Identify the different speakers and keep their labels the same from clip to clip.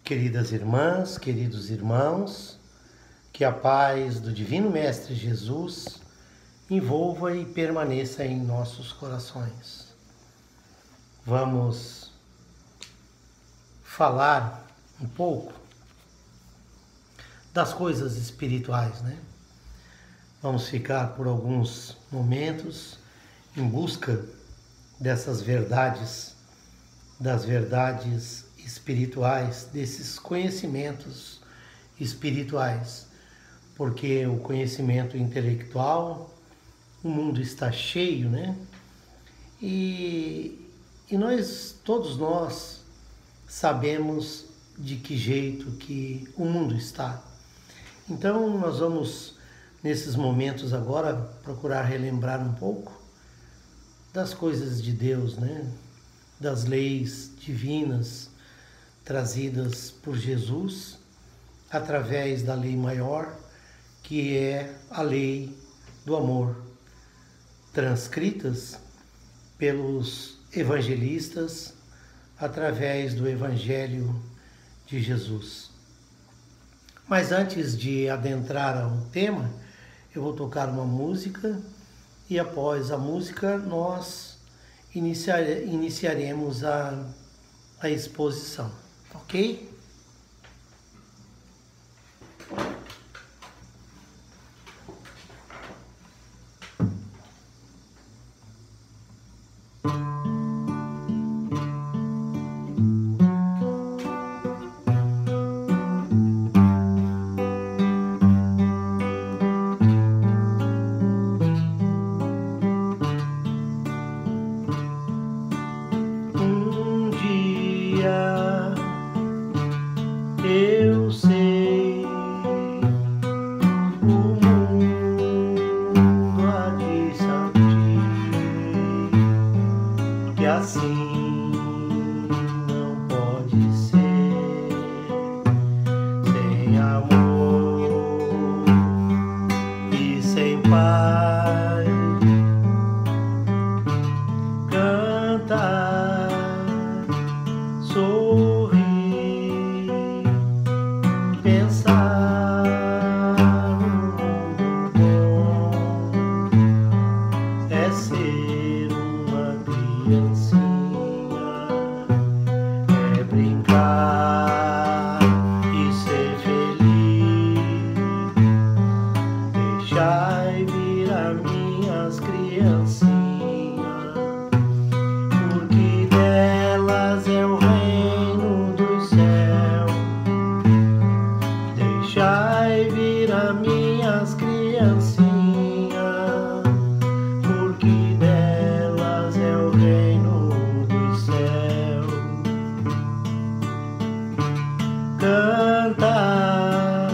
Speaker 1: Queridas irmãs, queridos irmãos, que a paz do Divino Mestre Jesus envolva e permaneça em nossos corações. Vamos falar um pouco das coisas espirituais, né? Vamos ficar por alguns momentos em busca dessas verdades, das verdades espirituais, desses conhecimentos espirituais, porque o conhecimento intelectual, o mundo está cheio, né? E todos nós sabemos de que jeito que o mundo está. Então nós vamos, nesses momentos agora, procurar relembrar um pouco das coisas de Deus, né? Das leis divinas trazidas por Jesus através da lei maior, que é a lei do amor, transcritas pelos evangelistas através do Evangelho de Jesus. Mas antes de adentrar ao tema, eu vou tocar uma música e após a música nós iniciaremos a exposição, ok? Eu sei, o mundo há de sentir que assim não pode ser, sem amor e sem paz. Cantar, sorrir, pensar no mundo bom é ser uma criancinha, é brincar e ser feliz. Deixai vir a minhas criancinhas, porque delas é o reino do céu. Deixai vir a minhas criancinhas, porque delas é o reino do céu. Cantar,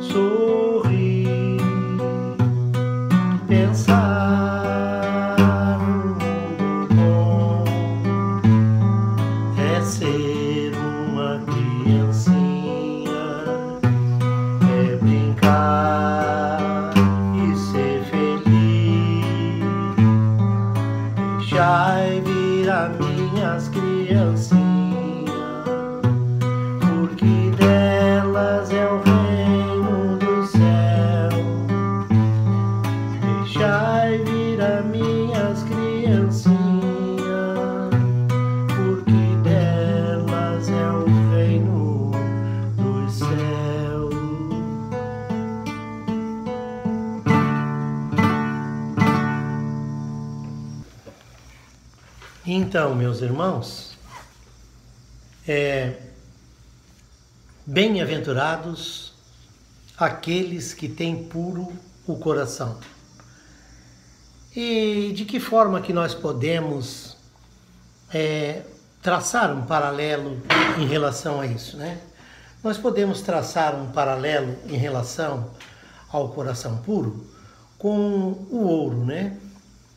Speaker 1: sorrir, pensar no mundo bom é ser uma criancinha, é brincar e ser feliz. Deixai vir a minhas criancinhas, porque delas é o reino do céu. Deixai vir a minhas criancinhas, porque delas é o reino do céu. Então, meus irmãos, bem-aventurados aqueles que têm puro o coração. E de que forma que nós podemos traçar um paralelo em relação a isso, né? Nós podemos traçar um paralelo em relação ao coração puro com o ouro, né?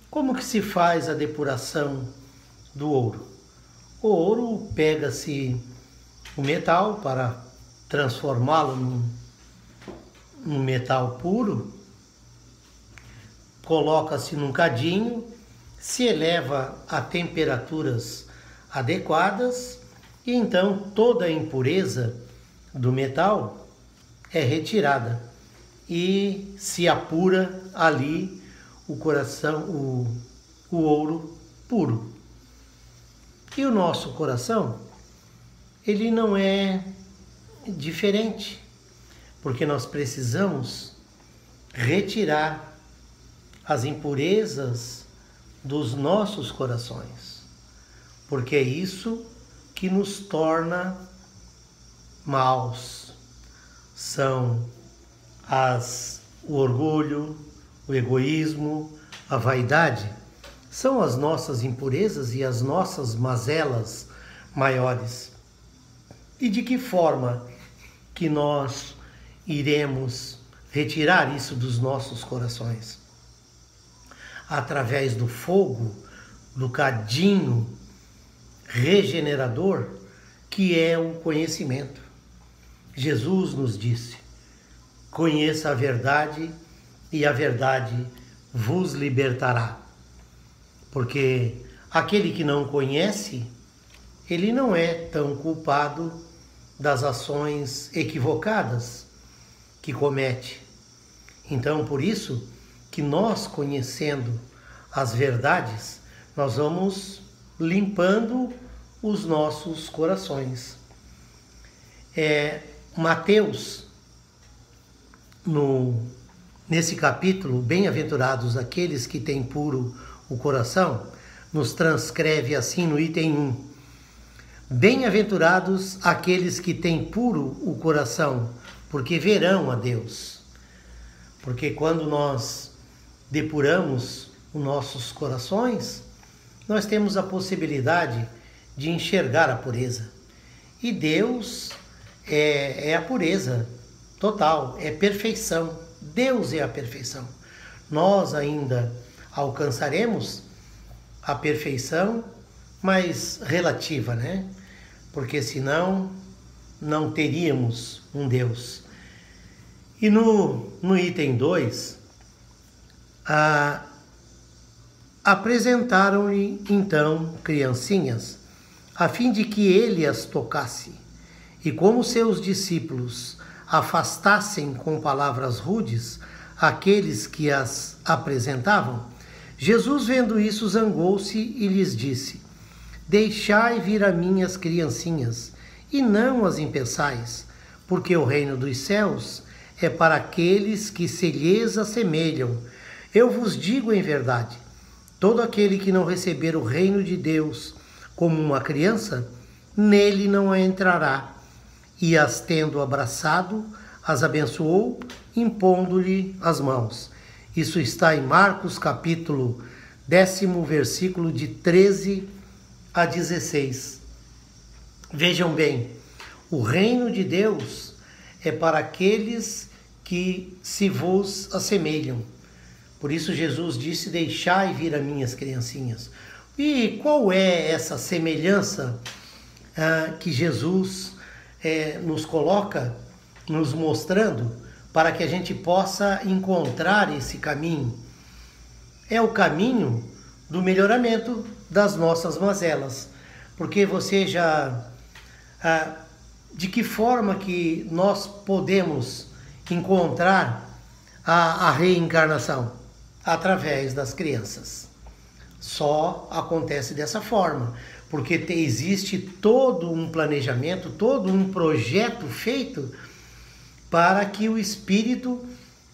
Speaker 1: Como que se faz a depuração do ouro? O ouro, pega-se o metal para transformá-lo num metal puro, coloca-se num cadinho, se eleva a temperaturas adequadas E então toda a impureza do metal é retirada e se apura ali o coração, o ouro puro. E o nosso coração, ele não é diferente, porque nós precisamos retirar as impurezas dos nossos corações, porque é isso que nos torna maus. São o orgulho, o egoísmo, a vaidade, são as nossas impurezas e as nossas mazelas maiores. E de que forma que nós iremos retirar isso dos nossos corações? Através do fogo, do cadinho regenerador, que é o conhecimento. Jesus nos disse: conheça a verdade e a verdade vos libertará. Porque aquele que não conhece, ele não é tão culpado das ações equivocadas que comete. Então, por isso que nós, conhecendo as verdades, nós vamos limpando os nossos corações. Mateus, nesse capítulo, bem-aventurados aqueles que têm puro o coração, nos transcreve assim no item 1. Bem-aventurados aqueles que têm puro o coração, porque verão a Deus. Porque quando nós depuramos os nossos corações, nós temos a possibilidade de enxergar a pureza. E Deus é a pureza total, é perfeição. Deus é a perfeição. Nós ainda alcançaremos a perfeição, mas relativa, né? Porque senão não teríamos um Deus. E no item 2, apresentaram-lhe então criancinhas, a fim de que ele as tocasse. E como seus discípulos afastassem com palavras rudes aqueles que as apresentavam, Jesus, vendo isso, zangou-se e lhes disse: deixai vir a mim as criancinhas, e não as impeçais, porque o reino dos céus é para aqueles que se lhes assemelham. Eu vos digo em verdade, todo aquele que não receber o reino de Deus como uma criança, nele não entrará. E as tendo abraçado, as abençoou, impondo-lhe as mãos. Isso está em Marcos, capítulo 10, versículo de 13 a 16. Vejam bem, o reino de Deus é para aqueles que se vos assemelham. Por isso Jesus disse: deixai vir a minhas criancinhas. E qual é essa semelhança que Jesus nos coloca, nos mostrando, para que a gente possa encontrar esse caminho? É o caminho do melhoramento das nossas mazelas. Porque você já... de que forma que nós podemos encontrar a reencarnação? Através das crianças. Só acontece dessa forma, porque existe todo um planejamento, todo um projeto feito para que o espírito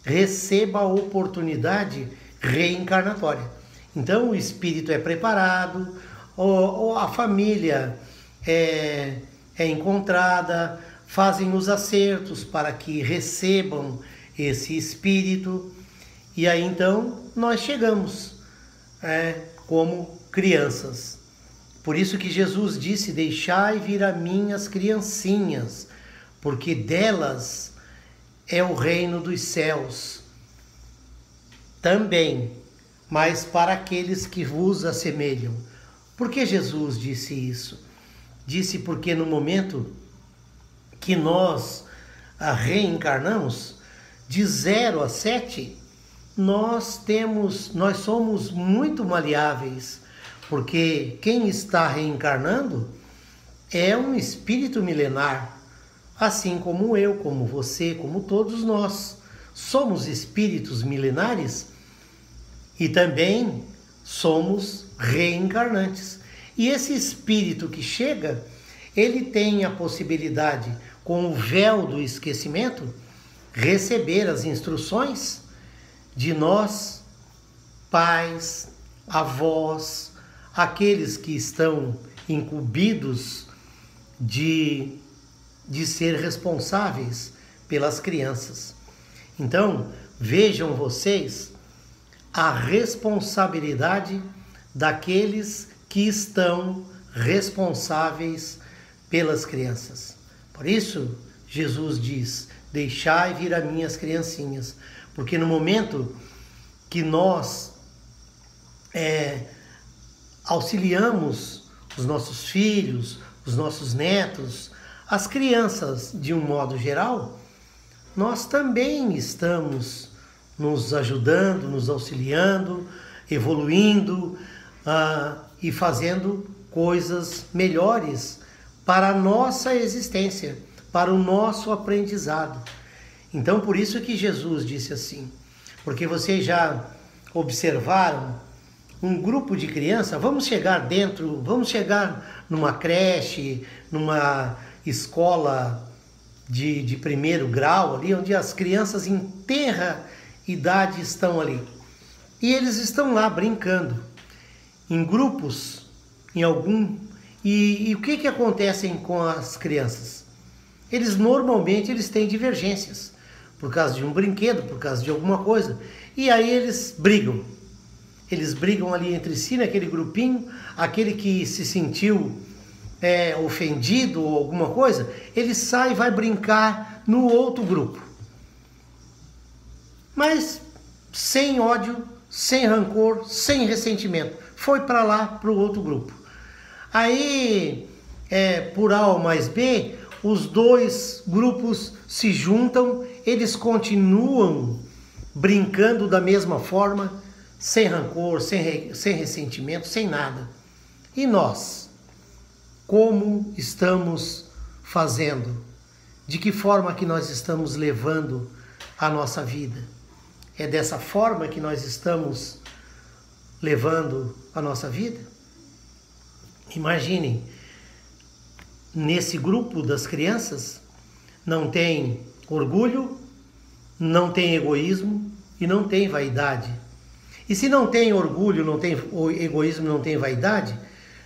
Speaker 1: receba a oportunidade reencarnatória. Então o espírito é preparado, ou a família é encontrada, fazem os acertos para que recebam esse espírito, e aí então nós chegamos como crianças. Por isso que Jesus disse: deixai vir a mim as criancinhas, porque delas é o reino dos céus também, mas para aqueles que vos assemelham. Por que Jesus disse isso? Disse porque no momento que nós reencarnamos, de 0 a 7, nós somos muito maleáveis, porque quem está reencarnando é um espírito milenar, assim como eu, como você, como todos nós. Somos espíritos milenares e também somos reencarnantes. E esse espírito que chega, ele tem a possibilidade, com o véu do esquecimento, receber as instruções de nós, pais, avós, aqueles que estão incumbidos de ser responsáveis pelas crianças. Então, vejam vocês a responsabilidade daqueles que estão responsáveis pelas crianças. Por isso, Jesus diz: deixai vir a minhas criancinhas, porque no momento que nós auxiliamos os nossos filhos, os nossos netos, as crianças de um modo geral, nós também estamos nos ajudando, nos auxiliando, evoluindo e fazendo coisas melhores para a nossa existência, para o nosso aprendizado. Então, por isso que Jesus disse assim, porque vocês já observaram um grupo de crianças, vamos chegar numa creche, numa escola de primeiro grau ali, onde as crianças em tenra idade estão ali. E eles estão lá brincando, em grupos, e o que acontece com as crianças? Eles têm divergências, por causa de um brinquedo, por causa de alguma coisa, e aí eles brigam. Eles brigam ali entre si, naquele grupinho, aquele que se sentiu ofendido ou alguma coisa, ele sai e vai brincar no outro grupo. Mas sem ódio, sem rancor, sem ressentimento. Foi para lá, para o outro grupo. Aí, por A ou mais B, os dois grupos se juntam, eles continuam brincando da mesma forma, sem rancor, sem ressentimento, sem nada. E nós? Como estamos fazendo? De que forma que nós estamos levando a nossa vida? É dessa forma que nós estamos levando a nossa vida? Imaginem, nesse grupo das crianças não tem orgulho, não tem egoísmo e não tem vaidade. E se não tem orgulho, não tem egoísmo, não tem vaidade,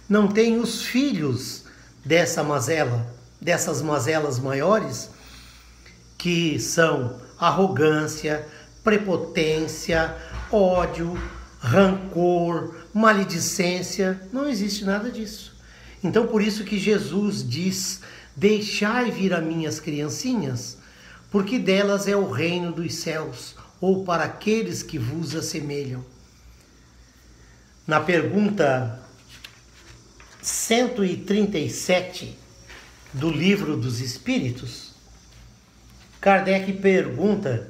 Speaker 1: não tem os filhos dessa mazela, dessas mazelas maiores, que são arrogância, prepotência, ódio, rancor, maledicência. Não existe nada disso. Então, por isso que Jesus diz: deixai vir a minhas criancinhas, porque delas é o reino dos céus, ou para aqueles que vos assemelham. Na pergunta 137 do Livro dos Espíritos, Kardec pergunta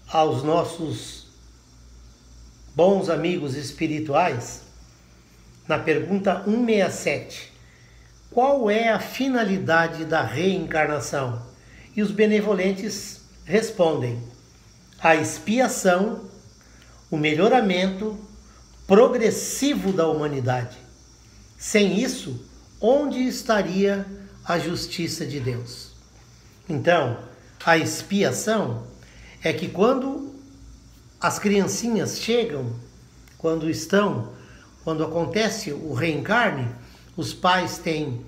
Speaker 1: aos nossos bons amigos espirituais, na pergunta 167, qual é a finalidade da reencarnação? E os benevolentes respondem: a expiação, o melhoramento progressivo da humanidade. Sem isso, onde estaria a justiça de Deus? Então, a expiação é que quando as criancinhas chegam, quando acontece o reencarne, os pais têm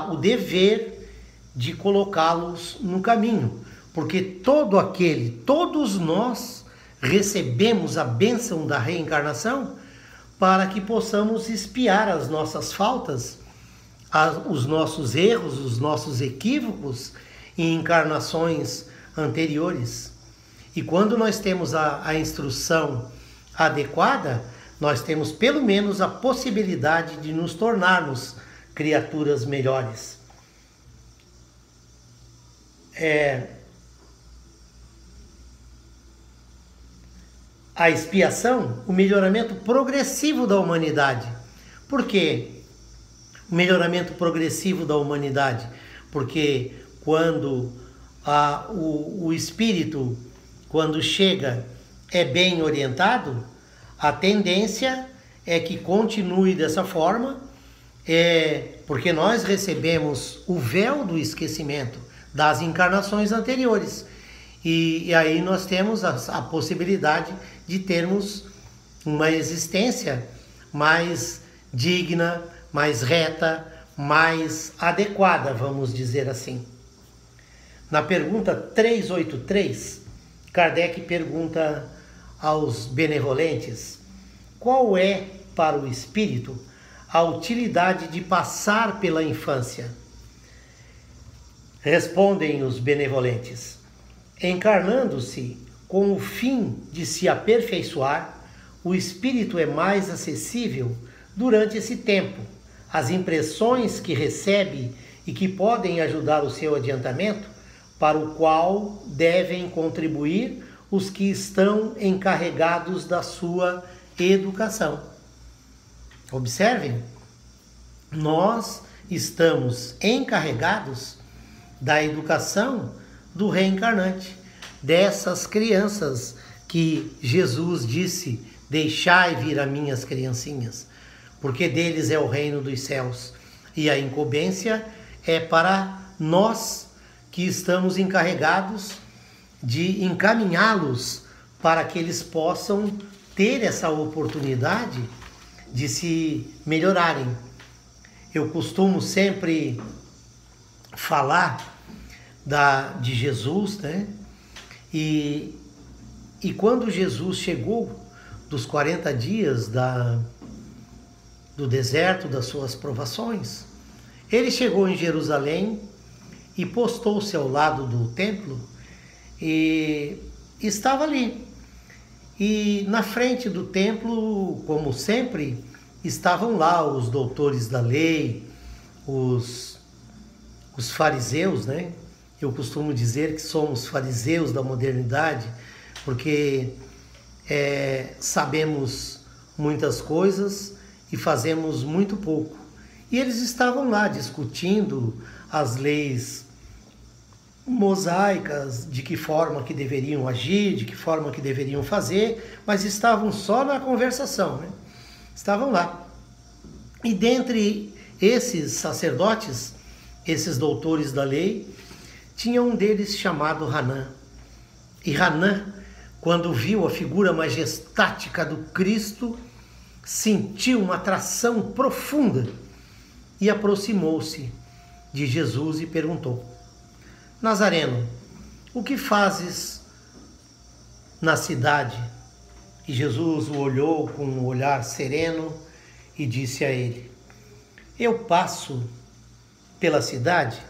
Speaker 1: o dever de colocá-los no caminho, porque todos nós recebemos a bênção da reencarnação para que possamos expiar as nossas faltas, os nossos erros, os nossos equívocos em encarnações anteriores. E quando nós temos a instrução adequada, nós temos pelo menos a possibilidade de nos tornarmos criaturas melhores. A expiação, o melhoramento progressivo da humanidade. Por quê? o melhoramento progressivo da humanidade, porque quando o espírito, quando chega, é bem orientado, a tendência é que continue dessa forma, porque nós recebemos o véu do esquecimento das encarnações anteriores. E aí nós temos a possibilidade de termos uma existência mais digna, mais reta, mais adequada, vamos dizer assim. Na pergunta 383, Kardec pergunta aos benevolentes: qual é para o espírito a utilidade de passar pela infância? Respondem os benevolentes: encarnando-se com o fim de se aperfeiçoar, o espírito é mais acessível durante esse tempo. As impressões que recebe e que podem ajudar o seu adiantamento, para o qual devem contribuir os que estão encarregados da sua educação. Observem, nós estamos encarregados da educação do reencarnante, dessas crianças que Jesus disse: deixai vir as minhas criancinhas, porque deles é o reino dos céus. E a incumbência é para nós que estamos encarregados de encaminhá-los para que eles possam ter essa oportunidade de se melhorarem. Eu costumo sempre falar de Jesus, né? E quando Jesus chegou dos 40 dias do deserto, das suas provações, ele chegou em Jerusalém e postou-se ao lado do templo e estava ali. E na frente do templo, como sempre, estavam lá os doutores da lei, os fariseus, né? Eu costumo dizer que somos fariseus da modernidade, porque sabemos muitas coisas e fazemos muito pouco. E eles estavam lá discutindo as leis mosaicas, de que forma que deveriam agir, de que forma que deveriam fazer, mas estavam só na conversação, né? Estavam lá. E dentre esses sacerdotes, esses doutores da lei, tinha um deles chamado Hanã. E Hanã, quando viu a figura majestática do Cristo, sentiu uma atração profunda e aproximou-se de Jesus e perguntou: Nazareno, o que fazes na cidade? E Jesus o olhou com um olhar sereno e disse a ele: eu passo pela cidade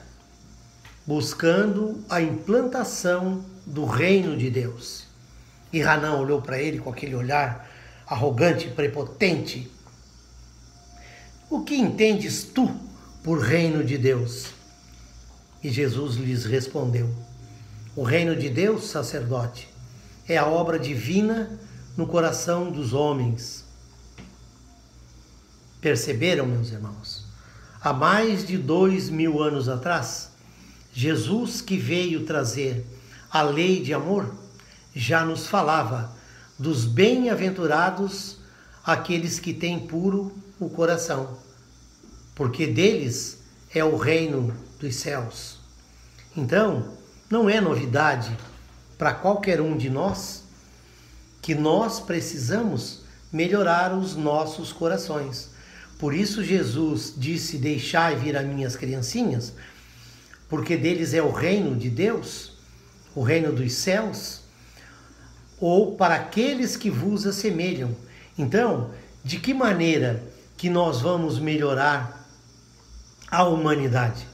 Speaker 1: buscando a implantação do reino de Deus. E Hanã olhou para ele com aquele olhar arrogante, prepotente. O que entendes tu por reino de Deus? E Jesus lhes respondeu: o reino de Deus, sacerdote, é a obra divina no coração dos homens. Perceberam, meus irmãos? Há mais de 2000 anos atrás, Jesus, que veio trazer a lei de amor, já nos falava dos bem-aventurados aqueles que têm puro o coração, porque deles é o reino dos céus. Então, não é novidade para qualquer um de nós que nós precisamos melhorar os nossos corações. Por isso Jesus disse: deixai vir as minhas criancinhas, porque deles é o reino de Deus, o reino dos céus, ou para aqueles que vos assemelham. Então, de que maneira que nós vamos melhorar a humanidade?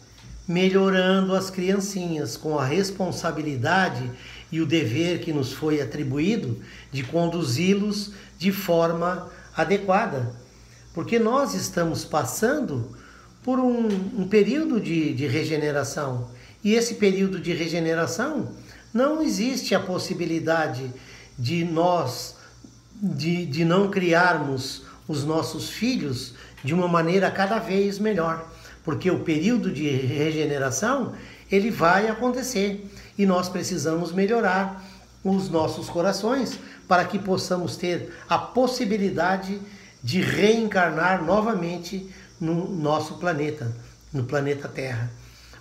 Speaker 1: Melhorando as criancinhas, com a responsabilidade e o dever que nos foi atribuído de conduzi-los de forma adequada. Porque nós estamos passando por um período de regeneração. E esse período de regeneração, não existe a possibilidade de nós, de não criarmos os nossos filhos de uma maneira cada vez melhor, porque o período de regeneração ele vai acontecer e nós precisamos melhorar os nossos corações para que possamos ter a possibilidade de reencarnar novamente no nosso planeta, no planeta Terra.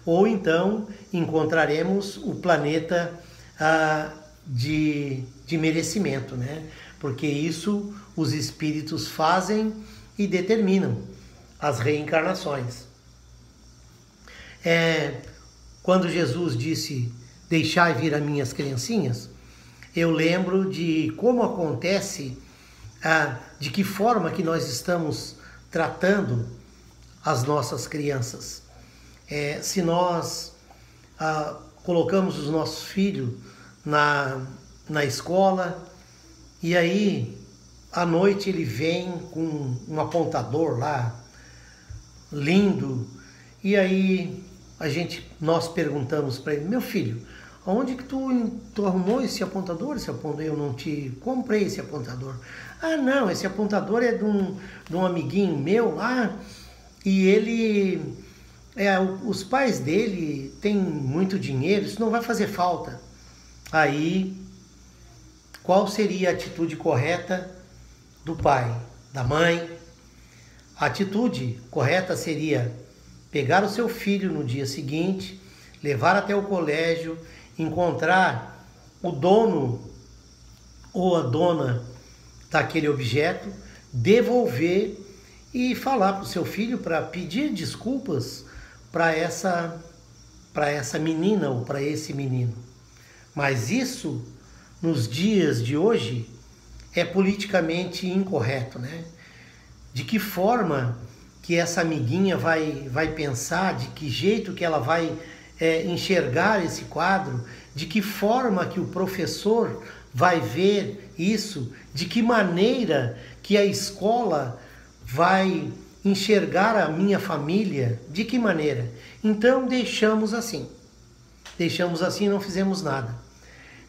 Speaker 1: Ou então encontraremos o planeta de merecimento, né? Porque isso os espíritos fazem e determinam as reencarnações. Quando Jesus disse, deixai vir as minhas criancinhas, eu lembro de como acontece, de que forma que nós estamos tratando as nossas crianças. Se nós colocamos os nossos filhos na escola, e aí à noite ele vem com um apontador lá, lindo, e aí nós perguntamos para ele, meu filho, aonde que tu arrumou esse apontador? Eu não te comprei esse apontador. Ah, não, esse apontador é de um amiguinho meu lá, e ele, os pais dele têm muito dinheiro, isso não vai fazer falta. Aí, qual seria a atitude correta do pai, da mãe? A atitude correta seria pegar o seu filho no dia seguinte, levar até o colégio, encontrar o dono ou a dona daquele objeto, devolver e falar para o seu filho para pedir desculpas para essa menina ou para esse menino. Mas isso, nos dias de hoje, é politicamente incorreto, né? De que forma que essa amiguinha vai pensar, de que jeito que ela vai enxergar esse quadro, de que forma que o professor vai ver isso, de que maneira que a escola vai enxergar a minha família, de que maneira? Então deixamos assim e não fizemos nada.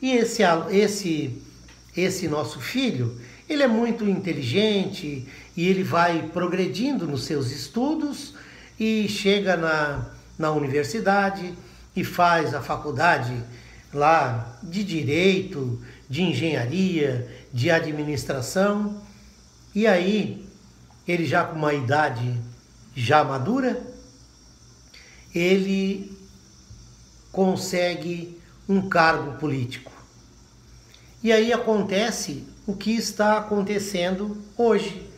Speaker 1: E esse nosso filho, ele é muito inteligente e ele vai progredindo nos seus estudos e chega na universidade e faz a faculdade lá de Direito, de Engenharia, de Administração. E aí, ele já com uma idade já madura, ele consegue um cargo político. E aí acontece o que está acontecendo hoje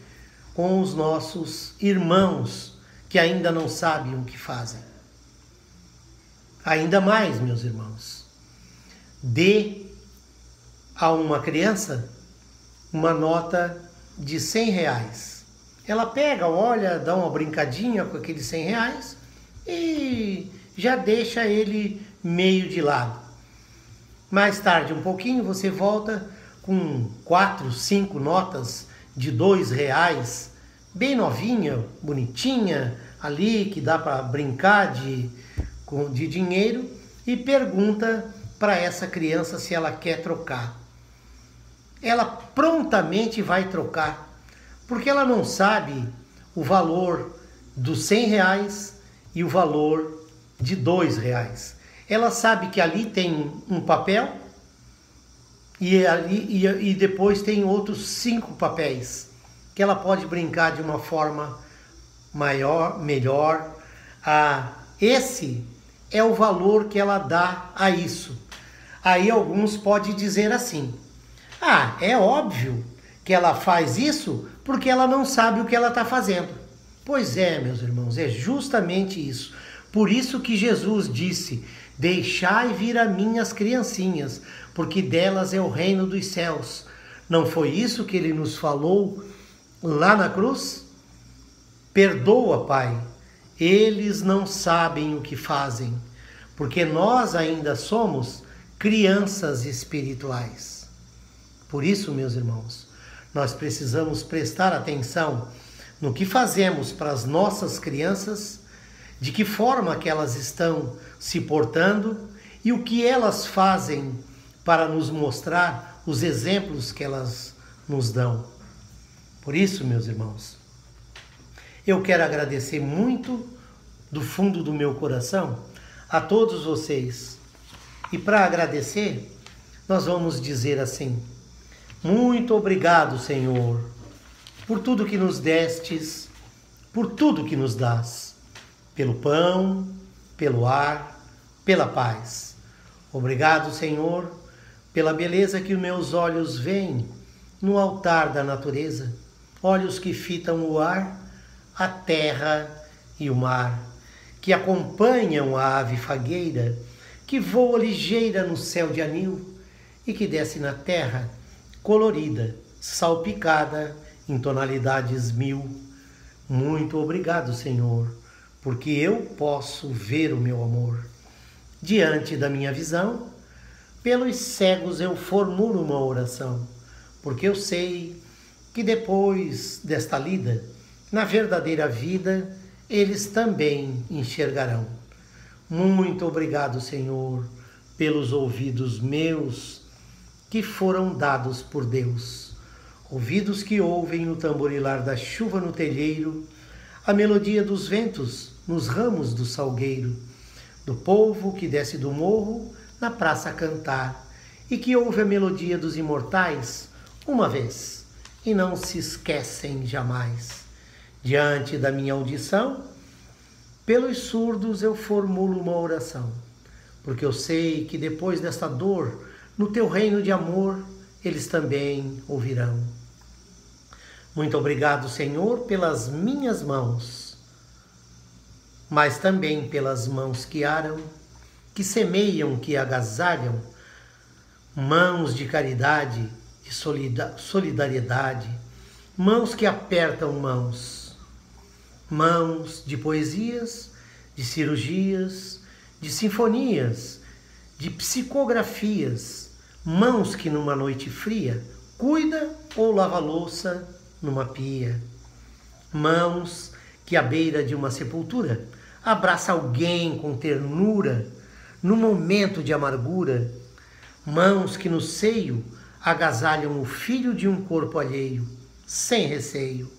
Speaker 1: com os nossos irmãos que ainda não sabem o que fazem. Ainda mais, meus irmãos, dê a uma criança uma nota de R$100. Ela pega, olha, dá uma brincadinha com aqueles R$100 e já deixa ele meio de lado. Mais tarde, um pouquinho, você volta com 4, 5 notas de R$2, bem novinha, bonitinha, ali que dá para brincar de dinheiro, e pergunta para essa criança se ela quer trocar. Ela prontamente vai trocar, porque ela não sabe o valor dos R$100 e o valor de R$2. Ela sabe que ali tem um papel e depois tem outros 5 papéis que ela pode brincar de uma forma melhor. Esse é o valor que ela dá a isso. Aí alguns podem dizer assim, é óbvio que ela faz isso porque ela não sabe o que ela está fazendo. Pois é, meus irmãos, é justamente isso. Por isso que Jesus disse, deixai vir a minhas criancinhas, porque delas é o reino dos céus. Não foi isso que ele nos falou lá na cruz? Perdoa, Pai, eles não sabem o que fazem, porque nós ainda somos crianças espirituais. Por isso, meus irmãos, nós precisamos prestar atenção no que fazemos para as nossas crianças, de que forma que elas estão se portando e o que elas fazem para nos mostrar os exemplos que elas nos dão. Por isso, meus irmãos, Eu quero agradecer muito do fundo do meu coração a todos vocês. E para agradecer, nós vamos dizer assim: muito obrigado, Senhor, por tudo que nos destes, por tudo que nos dás, pelo pão, pelo ar, pela paz. Obrigado, Senhor, pela beleza que os meus olhos veem no altar da natureza, olhos que fitam o ar, a terra e o mar, que acompanham a ave fagueira, que voa ligeira no céu de anil e que desce na terra, colorida, salpicada em tonalidades mil. Muito obrigado, Senhor, porque eu posso ver o meu amor. Diante da minha visão, pelos cegos eu formulo uma oração, porque eu sei que depois desta lida, na verdadeira vida, eles também enxergarão. Muito obrigado, Senhor, pelos ouvidos meus que foram dados por Deus. Ouvidos que ouvem o tamborilar da chuva no telheiro, a melodia dos ventos nos ramos do salgueiro, do povo que desce do morro na praça a cantar, e que ouve a melodia dos imortais uma vez, e não se esquecem jamais. Diante da minha audição, pelos surdos eu formulo uma oração, porque eu sei que depois desta dor, no teu reino de amor, eles também ouvirão. Muito obrigado, Senhor, pelas minhas mãos, mas também pelas mãos que aram, que semeiam, que agasalham, mãos de caridade, de solidariedade, mãos que apertam mãos, mãos de poesias, de cirurgias, de sinfonias, de psicografias, mãos que numa noite fria cuida ou lava louça numa pia, mãos que à beira de uma sepultura abraça alguém com ternura no momento de amargura, mãos que no seio agasalham o filho de um corpo alheio, sem receio,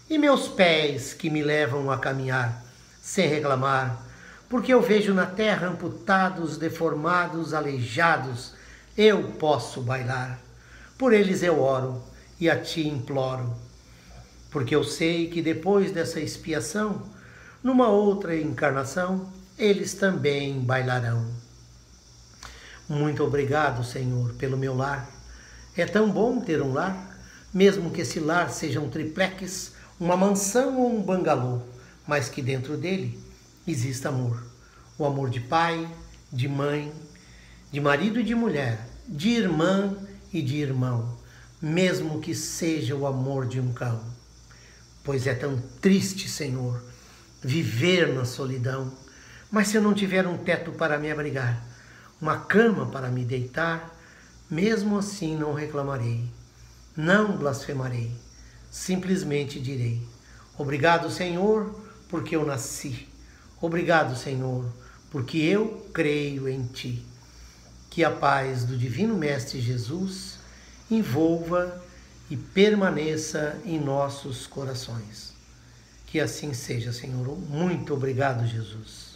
Speaker 1: e meus pés que me levam a caminhar, sem reclamar, porque eu vejo na terra amputados, deformados, aleijados, eu posso bailar. Por eles eu oro e a ti imploro, porque eu sei que depois dessa expiação, numa outra encarnação, eles também bailarão. Muito obrigado, Senhor, pelo meu lar. É tão bom ter um lar, mesmo que esse lar seja um triplex, uma mansão ou um bangalô, mas que dentro dele exista amor. O amor de pai, de mãe, de marido e de mulher, de irmã e de irmão, mesmo que seja o amor de um cão. Pois é tão triste, Senhor, viver na solidão, mas se eu não tiver um teto para me abrigar, uma cama para me deitar, mesmo assim não reclamarei, não blasfemarei, simplesmente direi: obrigado, Senhor, porque eu nasci. Obrigado, Senhor, porque eu creio em Ti. Que a paz do Divino Mestre Jesus envolva e permaneça em nossos corações. Que assim seja, Senhor. Muito obrigado, Jesus.